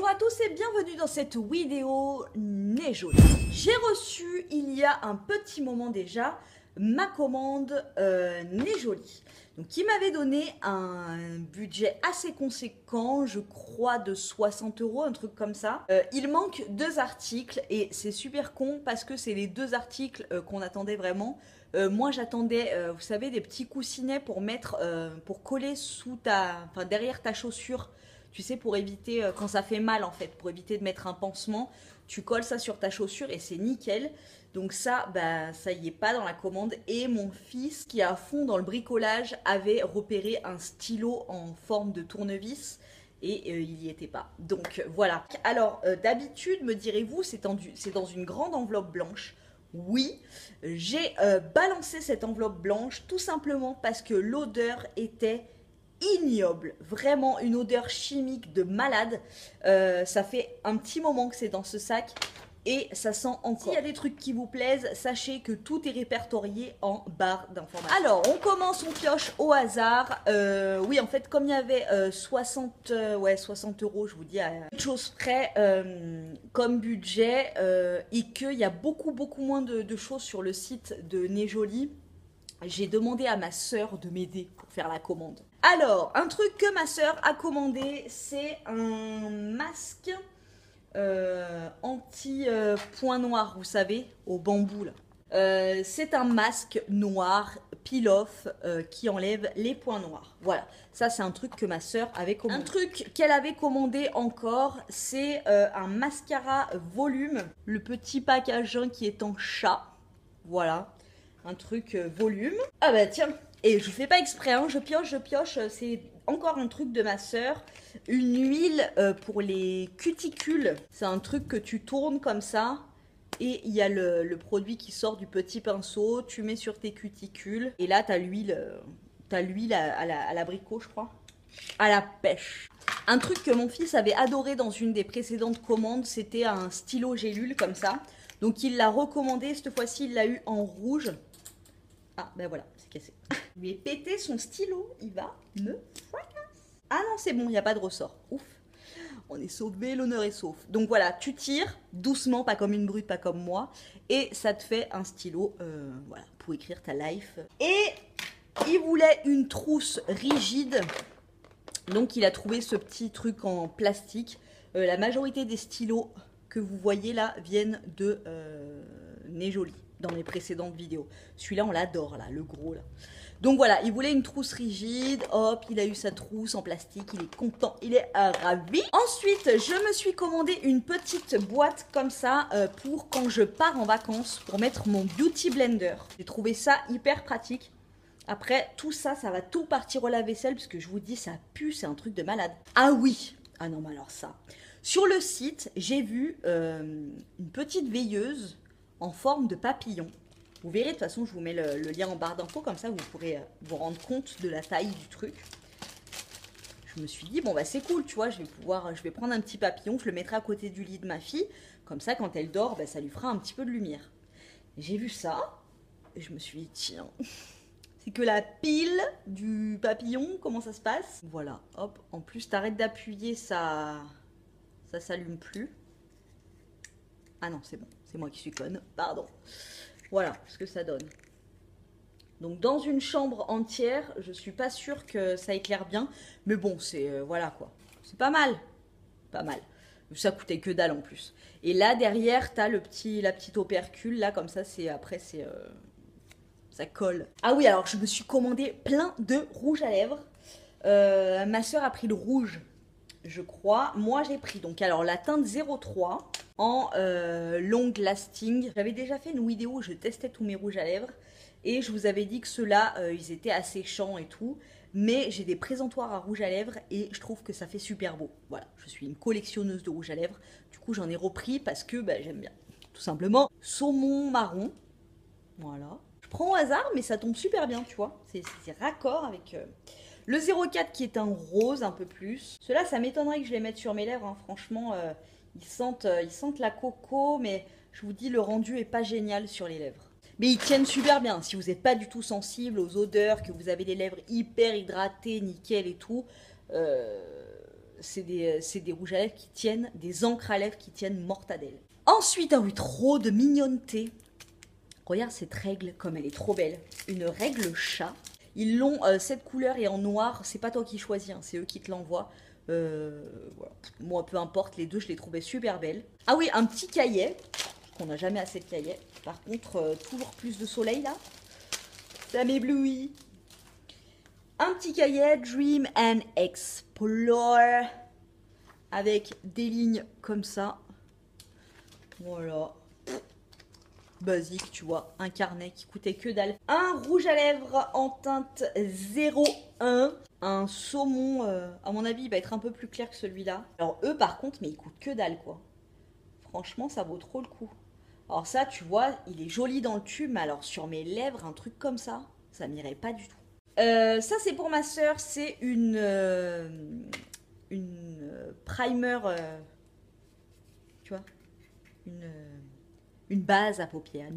Bonjour à tous et bienvenue dans cette vidéo Nejoli. J'ai reçu il y a un petit moment déjà ma commande Nejoli. Donc il m'avait donné un budget assez conséquent, je crois de 60 €, un truc comme ça. Il manque 2 articles et c'est super con parce que c'est les 2 articles qu'on attendait vraiment. Moi j'attendais, vous savez, des petits coussinets pour mettre, pour coller sous enfin derrière ta chaussure. Tu sais, pour éviter, quand ça fait mal en fait, pour éviter de mettre un pansement, tu colles ça sur ta chaussure et c'est nickel. Donc ça, bah, ça y est pas dans la commande. Et mon fils, qui est à fond dans le bricolage, avait repéré un stylo en forme de tournevis et il n'y était pas. Donc voilà. Alors d'habitude, me direz-vous, c'est dans une grande enveloppe blanche. Oui, j'ai balancé cette enveloppe blanche tout simplement parce que l'odeur était ignoble, vraiment une odeur chimique de malade. Ça fait un petit moment que c'est dans ce sac et ça sent encore. S'il y a des trucs qui vous plaisent, sachez que tout est répertorié en barre d'informations. Alors, on commence, on pioche au hasard. Oui, en fait, comme il y avait 60 €, je vous dis, à une chose près comme budget et qu'il y a beaucoup moins de choses sur le site de Nejoli, j'ai demandé à ma sœur de m'aider pour faire la commande. Alors, un truc que ma sœur a commandé, c'est un masque anti-point noir, vous savez, au bambou là. C'est un masque noir, peel-off, qui enlève les points noirs. Voilà, ça c'est un truc que ma sœur avait commandé. Un truc qu'elle avait commandé encore, c'est un mascara volume, le petit packaging qui est en chat. Voilà. Un truc volume. Ah bah tiens, et je fais pas exprès, hein, je pioche, c'est encore un truc de ma sœur. Une huile pour les cuticules. C'est un truc que tu tournes comme ça. Et il y a le produit qui sort du petit pinceau. Tu mets sur tes cuticules. Et là, t'as l'huile à l'abricot, je crois. À la pêche. Un truc que mon fils avait adoré dans une des précédentes commandes, c'était un stylo gélule comme ça. Donc il l'a recommandé, cette fois-ci il l'a eu en rouge. Ah ben voilà, c'est cassé. Je lui ai pété son stylo, il va me fracasser. Ah non, c'est bon, il n'y a pas de ressort. Ouf, on est sauvé, l'honneur est sauf. Donc voilà, tu tires doucement, pas comme une brute, pas comme moi. Et ça te fait un stylo, voilà, pour écrire ta life. Et il voulait une trousse rigide. Donc il a trouvé ce petit truc en plastique. La majorité des stylos que vous voyez là viennent de Nejoli dans mes précédentes vidéos. Celui-là, on l'adore, là, le gros, là. Donc voilà, il voulait une trousse rigide. Hop, il a eu sa trousse en plastique. Il est content, il est ravi. Ensuite, je me suis commandé une petite boîte comme ça pour quand je pars en vacances, pour mettre mon beauty blender. J'ai trouvé ça hyper pratique. Après, tout ça, ça va tout partir au lave-vaisselle, parce que je vous dis, ça pue, c'est un truc de malade. Ah oui, ah non, mais alors ça. Sur le site, j'ai vu une petite veilleuse en forme de papillon. Vous verrez, de toute façon, je vous mets le lien en barre d'infos, comme ça vous pourrez vous rendre compte de la taille du truc. Je me suis dit, bon bah c'est cool, tu vois, je vais prendre un petit papillon, je le mettrai à côté du lit de ma fille, comme ça quand elle dort, bah, ça lui fera un petit peu de lumière. J'ai vu ça, et je me suis dit, tiens, c'est que la pile du papillon, comment ça se passe? Voilà, hop, en plus t'arrêtes d'appuyer, ça s'allume plus. Ah non, c'est bon, c'est moi qui suis conne, pardon. Voilà ce que ça donne. Donc dans une chambre entière, je suis pas sûre que ça éclaire bien. Mais bon, c'est voilà quoi. C'est pas mal. Pas mal. Ça coûtait que dalle en plus. Et là derrière, t'as la petite opercule. Là comme ça, après c'est... ça colle. Ah oui, alors je me suis commandé plein de rouge à lèvres. Ma soeur a pris le rouge, je crois. Moi j'ai pris donc alors la teinte 03 en long lasting. J'avais déjà fait une vidéo où je testais tous mes rouges à lèvres et je vous avais dit que ceux-là ils étaient asséchants et tout, mais j'ai des présentoirs à rouge à lèvres et je trouve que ça fait super beau. Voilà, je suis une collectionneuse de rouge à lèvres, du coup j'en ai repris parce que bah, j'aime bien. Tout simplement saumon marron, voilà. Je prends au hasard mais ça tombe super bien, tu vois, c'est raccord avec... Le 04 qui est un rose un peu plus. Ceux-là, ça m'étonnerait que je les mette sur mes lèvres. Hein. Franchement, ils sentent la coco, mais je vous dis, le rendu est pas génial sur les lèvres. Mais ils tiennent super bien. Si vous n'êtes pas du tout sensible aux odeurs, que vous avez les lèvres hyper hydratées, nickel et tout, c'est des rouges à lèvres qui tiennent, des encres à lèvres qui tiennent mortadelle. Ensuite, ah oui, trop de mignonneté. Regarde cette règle, comme elle est trop belle. Une règle chat. Ils l'ont cette couleur et en noir, c'est pas toi qui choisis, hein, c'est eux qui te l'envoient. Voilà. Moi, peu importe, les deux, je les trouvais super belles. Ah oui, un petit cahier, parce qu'on n'a jamais assez de cahiers. Par contre, toujours plus de soleil là. Ça m'éblouit. Un petit cahier, Dream and Explore, avec des lignes comme ça. Voilà. Basique, tu vois, un carnet qui coûtait que dalle. Un rouge à lèvres en teinte 01. Un saumon, à mon avis, il va être un peu plus clair que celui-là. Alors eux, par contre, mais ils coûtent que dalle, quoi. Franchement, ça vaut trop le coup. Alors ça, tu vois, il est joli dans le tube, mais alors sur mes lèvres, un truc comme ça m'irait pas du tout. Ça, c'est pour ma soeur, c'est une primer, tu vois, une base à paupières,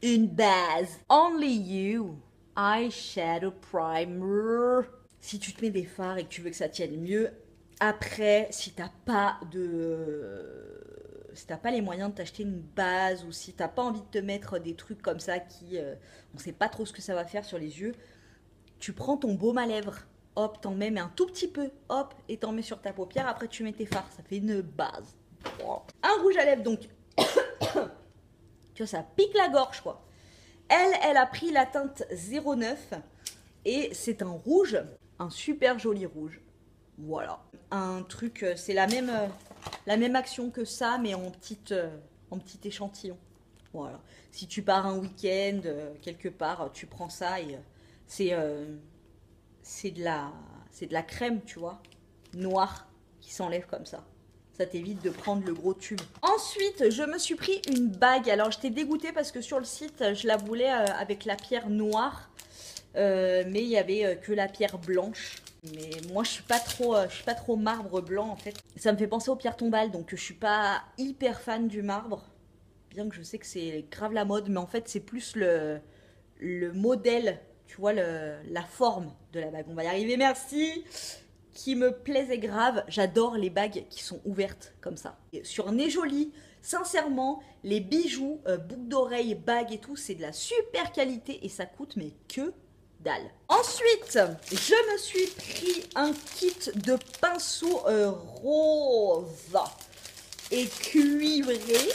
une base. Only You Eyeshadow Primer. Si tu te mets des fards et que tu veux que ça tienne mieux, après, si t'as pas les moyens de t'acheter une base ou si t'as pas envie de te mettre des trucs comme ça qui, on sait pas trop ce que ça va faire sur les yeux, tu prends ton baume à lèvres, hop, t'en mets mais un tout petit peu, hop, et t'en mets sur ta paupière, après tu mets tes fards, ça fait une base. Un rouge à lèvres donc, tu vois, ça pique la gorge quoi. Elle a pris la teinte 09 et c'est un rouge, un super joli rouge. Voilà, un truc, c'est la même action que ça mais en petit échantillon. Voilà, si tu pars un week-end quelque part, tu prends ça et c'est de la crème, tu vois, noire qui s'enlève comme ça. Ça t'évite de prendre le gros tube. Ensuite, je me suis pris une bague. Alors, j'étais dégoûtée parce que sur le site, je la voulais avec la pierre noire. Mais il n'y avait que la pierre blanche. Mais moi, je suis pas trop marbre blanc, en fait. Ça me fait penser aux pierres tombales. Donc, je suis pas hyper fan du marbre. Bien que je sais que c'est grave la mode. Mais en fait, c'est plus le modèle, tu vois, la forme de la bague. On va y arriver, merci. Qui me plaisait grave. J'adore les bagues qui sont ouvertes comme ça. Et sur Nez Joli, sincèrement, les bijoux, boucles d'oreilles, bagues et tout, c'est de la super qualité et ça coûte mais que dalle. Ensuite, je me suis pris un kit de pinceaux rose et cuivré.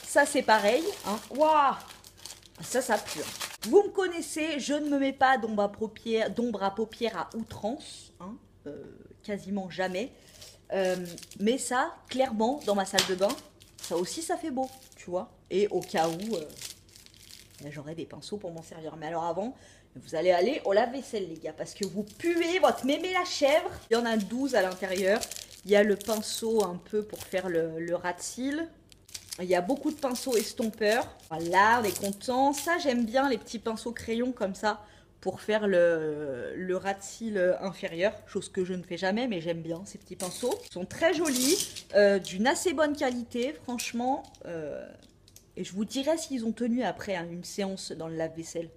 Ça, c'est pareil. Hein. Waouh, ça pue. Vous me connaissez, je ne me mets pas d'ombre à paupières à outrance. Hein. Quasiment jamais. Mais ça, clairement, dans ma salle de bain, ça aussi, ça fait beau, tu vois. Et au cas où, j'aurai des pinceaux pour m'en servir. Mais alors avant, vous allez aller au lave-vaisselle, les gars, parce que vous puez votre mémé la chèvre. Il y en a 12 à l'intérieur. Il y a le pinceau un peu pour faire le ras de cils. Il y a beaucoup de pinceaux estompeurs. Voilà, on est content. Ça, j'aime bien les petits pinceaux crayons comme ça pour faire le ras de cils inférieur, chose que je ne fais jamais, mais j'aime bien ces petits pinceaux. Ils sont très jolis, d'une assez bonne qualité, franchement. Et je vous dirai s'ils ont tenu après une séance dans le lave-vaisselle.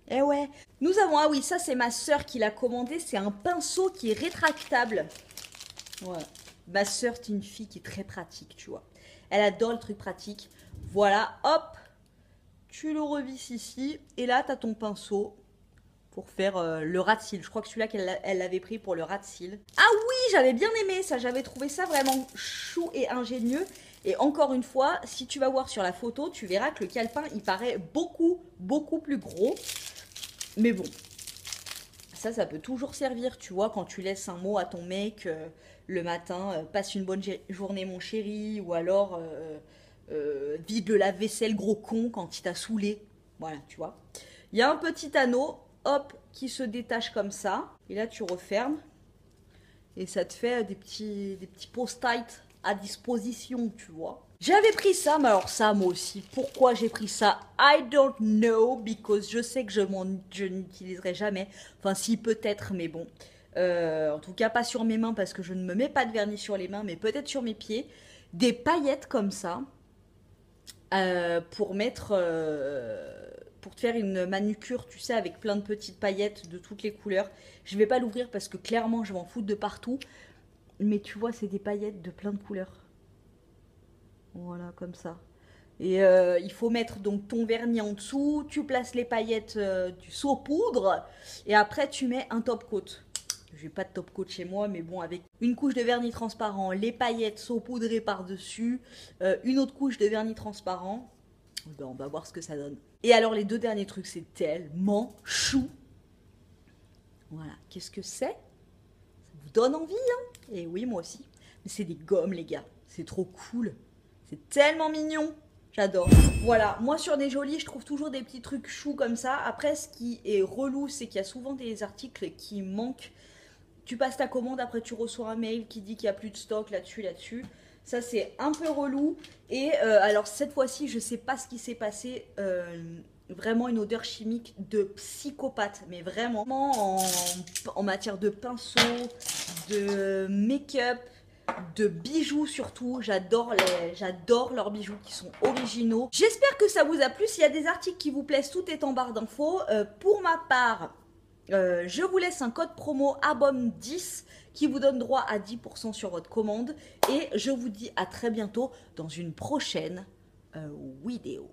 Eh ouais. Nous avons, ah oui, ça c'est ma soeur qui l'a commandé, c'est un pinceau qui est rétractable. Ouais. Ma soeur, c'est une fille qui est très pratique, tu vois. Elle adore le truc pratique. Voilà, hop, tu le revisses ici, et là, tu as ton pinceau pour faire le ras de cils. Je crois que celui-là qu'elle l'avait pris pour le ras de cils. Ah oui, j'avais bien aimé ça. J'avais trouvé ça vraiment chou et ingénieux. Et encore une fois, si tu vas voir sur la photo, tu verras que le calepin, il paraît beaucoup, beaucoup plus gros. Mais bon, ça peut toujours servir, tu vois, quand tu laisses un mot à ton mec le matin, passe une bonne journée mon chéri, ou alors vide le lave-vaisselle gros con quand il t'a saoulé. Voilà, tu vois. Il y a un petit anneau, hop, qui se détache comme ça. Et là, tu refermes. Et ça te fait des petits post-it à disposition, tu vois. J'avais pris ça, mais alors ça, moi aussi. Pourquoi j'ai pris ça? I don't know, because je sais que je n'utiliserai jamais. Enfin, si, peut-être, mais bon. En tout cas, pas sur mes mains, parce que je ne me mets pas de vernis sur les mains, mais peut-être sur mes pieds. Des paillettes comme ça, pour mettre... pour te faire une manucure, tu sais, avec plein de petites paillettes de toutes les couleurs. Je vais pas l'ouvrir parce que clairement, je vais en foutre de partout. Mais tu vois, c'est des paillettes de plein de couleurs. Voilà, comme ça. Et il faut mettre donc ton vernis en dessous, tu places les paillettes du saupoudre et après tu mets un top coat. J'ai pas de top coat chez moi, mais bon, avec une couche de vernis transparent, les paillettes saupoudrées par-dessus, une autre couche de vernis transparent, ben, on va voir ce que ça donne. Et alors les 2 derniers trucs, c'est tellement chou. Voilà, qu'est-ce que c'est? Ça vous donne envie, hein? Et oui, moi aussi. Mais c'est des gommes, les gars. C'est trop cool. C'est tellement mignon. J'adore. Voilà, moi sur des jolis, je trouve toujours des petits trucs choux comme ça. Après, ce qui est relou, c'est qu'il y a souvent des articles qui manquent. Tu passes ta commande, après tu reçois un mail qui dit qu'il n'y a plus de stock là-dessus. Ça, c'est un peu relou. Et alors, cette fois-ci, je sais pas ce qui s'est passé. Vraiment une odeur chimique de psychopathe. Mais vraiment, en matière de pinceau, de make-up, de bijoux surtout. J'adore leurs bijoux qui sont originaux. J'espère que ça vous a plu. S'il y a des articles qui vous plaisent, tout est en barre d'infos. Pour ma part, je vous laisse un code promo ABOM10 qui vous donne droit à 10% sur votre commande. Et je vous dis à très bientôt dans une prochaine vidéo.